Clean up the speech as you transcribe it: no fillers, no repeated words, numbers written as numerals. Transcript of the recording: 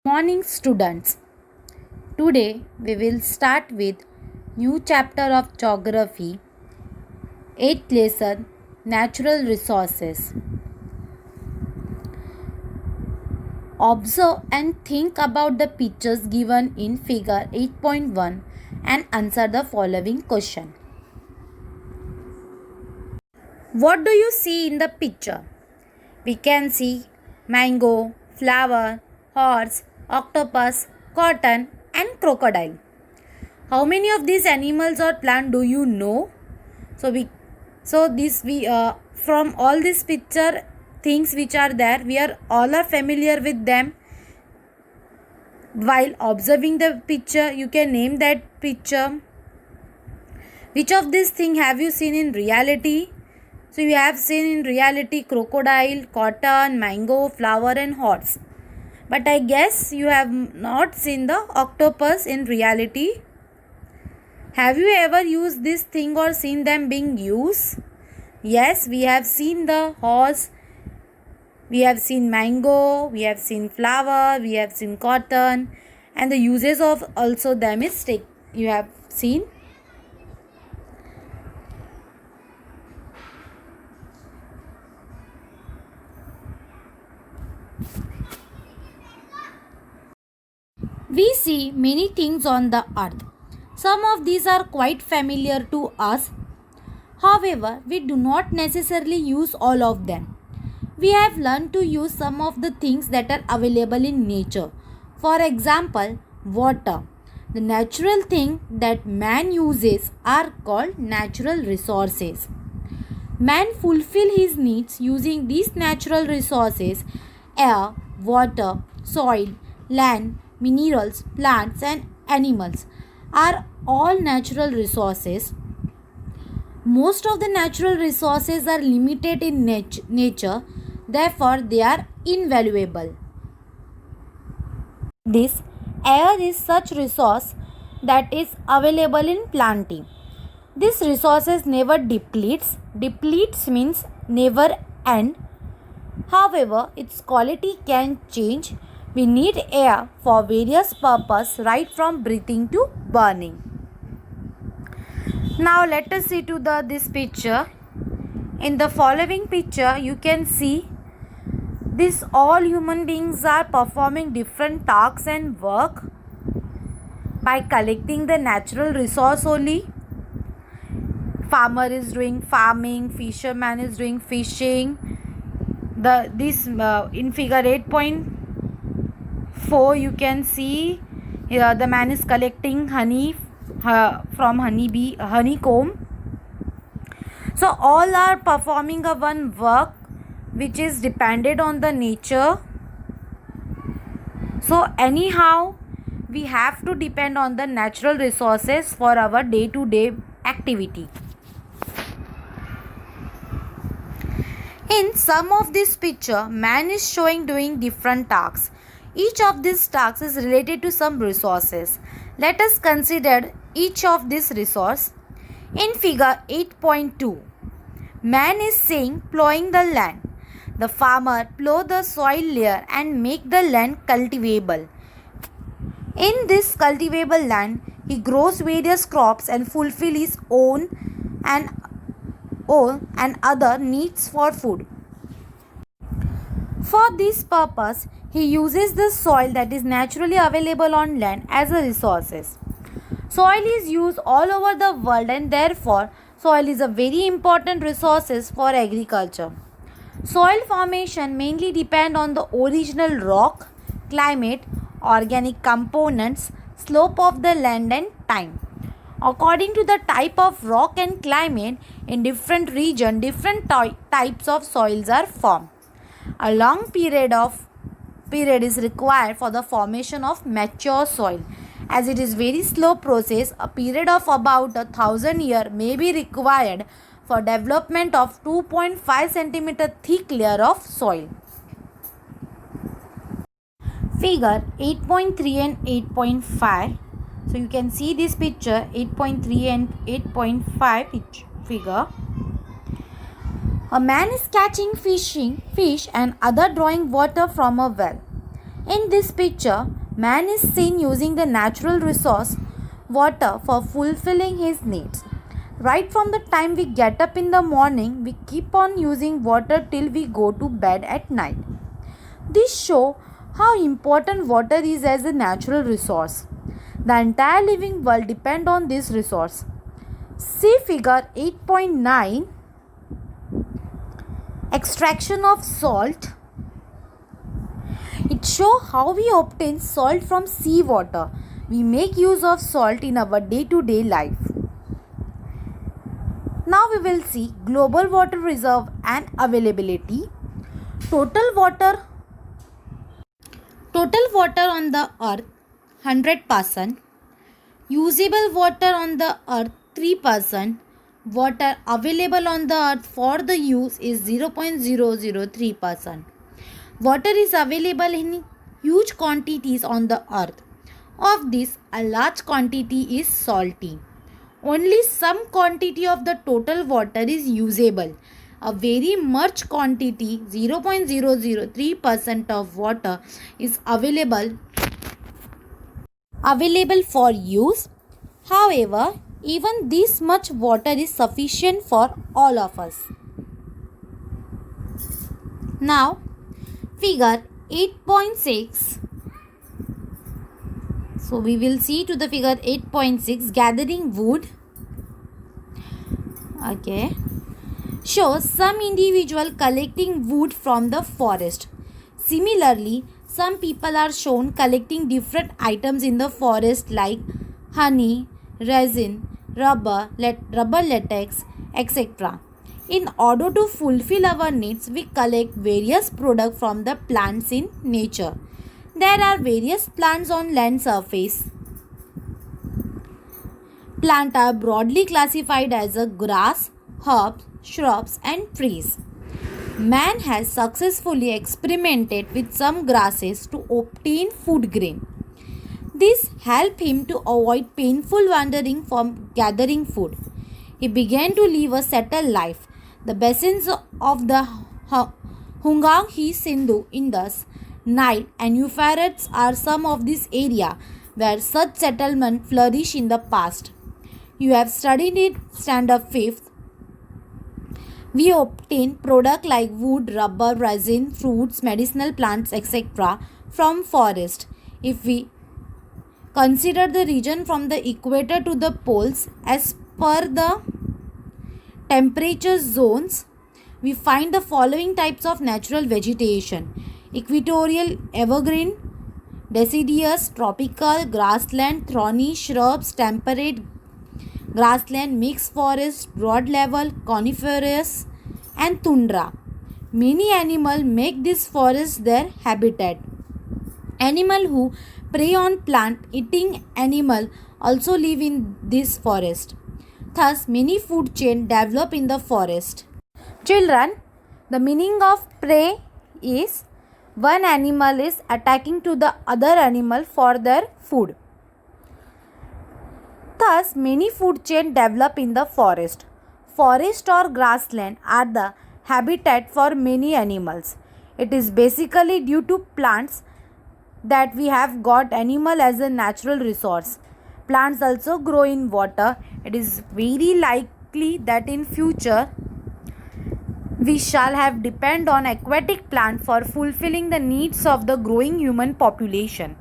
Morning students. Today we will start with new chapter of geography, 8th lesson, natural resources. Observe and think about the pictures given in figure 8.1 and answer the following question. What do you see in the picture? We can see mango, flower, horse, octopus, cotton and crocodile. How many of these animals or plant do you know? From all these picture things which are there, we are all familiar with them. While observing the picture, you can name that picture. Which of these things have you seen in reality? So you have seen in reality crocodile, cotton, mango, flower and horse. But I guess you have not seen the octopus in reality. Have you ever used this thing or seen them being used? Yes, we have seen the horse, we have seen mango, we have seen flower, we have seen cotton, and the uses of also them is stick. You have seen. We see many things on the earth. Some of these are quite familiar to us. However, we do not necessarily use all of them. We have learned to use some of the things that are available in nature. For example, water. The natural thing that man uses are called natural resources. Man fulfill his needs using these natural resources: air, water, soil, land, minerals, plants and animals are all natural resources. Most of the natural resources are limited in nature, therefore they are invaluable. This air is such resource that is available in planting. This resources never depletes. Depletes means never end. However, its quality can change. We need air for various purposes, right from breathing to burning. Now let us see to this picture. In the following picture, you can see this all human beings are performing different tasks and work by collecting the natural resource only. Farmer is doing farming, fisherman is doing fishing. In figure 8.4 you can see here the man is collecting honey from honeycomb. So all are performing a one work which is dependent on the nature. So anyhow we have to depend on the natural resources for our day-to-day activity. In some of this picture, man is showing doing different tasks. Each of these tasks is related to some resources. Let us consider each of these resource. In figure 8.2, man is saying plowing the land. The farmer plow the soil layer and make the land cultivable. In this cultivable land, he grows various crops and fulfill his own and other needs for food. For this purpose, he uses the soil that is naturally available on land as a resources. Soil is used all over the world and therefore soil is a very important resources for agriculture. Soil formation mainly depend on the original rock, climate, organic components, slope of the land and time. According to the type of rock and climate in different region, different types of soils are formed. A long period is required for the formation of mature soil. As it is very slow process, a period of about 1,000 years may be required for development of 2.5 cm thick layer of soil. Figure 8.3 and 8.5. So you can see this picture 8.3 and 8.5 figure. A man is catching fish and other drawing water from a well. In this picture, man is seen using the natural resource water for fulfilling his needs. Right from the time we get up in the morning, we keep on using water till we go to bed at night. This shows how important water is as a natural resource. The entire living world depends on this resource. See figure 8.9, extraction of salt. It shows how we obtain salt from seawater. We make use of salt in our day-to-day life. Now we will see global water reserve and availability. Total water on the earth 100%. Usable water on the earth 3%. Water available on the earth for the use is 0.003%. Water is available in huge quantities on the earth. Of this, a large quantity is salty. Only some quantity of the total water is usable. A very much quantity, 0.003% of water, is available for use. However, even this much water is sufficient for all of us. Now, figure 8.6. So we will see to the figure 8.6, gathering wood. Okay. Shows some individual collecting wood from the forest. Similarly, some people are shown collecting different items in the forest like honey, resin, rubber latex, etc. In order to fulfill our needs, we collect various products from the plants in nature. There are various plants on land surface. Plants are broadly classified as a grass, herbs, shrubs and trees. Man has successfully experimented with some grasses to obtain food grain. This helped him to avoid painful wandering from gathering food. He began to live a settled life. The basins of the Ganges, Sindhu, Indus, Nile and Euphrates are some of this area where such settlement flourished in the past. You have studied it, standard 5th. We obtain products like wood, rubber, resin, fruits, medicinal plants, etc. from forest. If we consider the region from the equator to the poles as per the temperature zones, we find the following types of natural vegetation: equatorial evergreen, deciduous, tropical, grassland, thorny shrubs, temperate grassland, mixed forest, broad level, coniferous and tundra. Many animals make this forest their habitat. Animals who prey on plant-eating animals also live in this forest. Thus, many food chains develop in the forest. Children, the meaning of prey is one animal is attacking to the other animal for their food. Thus, many food chains develop in the forest. Forest or grassland are the habitat for many animals. It is basically due to plants that we have got animal as a natural resource. Plants also grow in water. It is very likely that in future we shall have depend on aquatic plant for fulfilling the needs of the growing human population.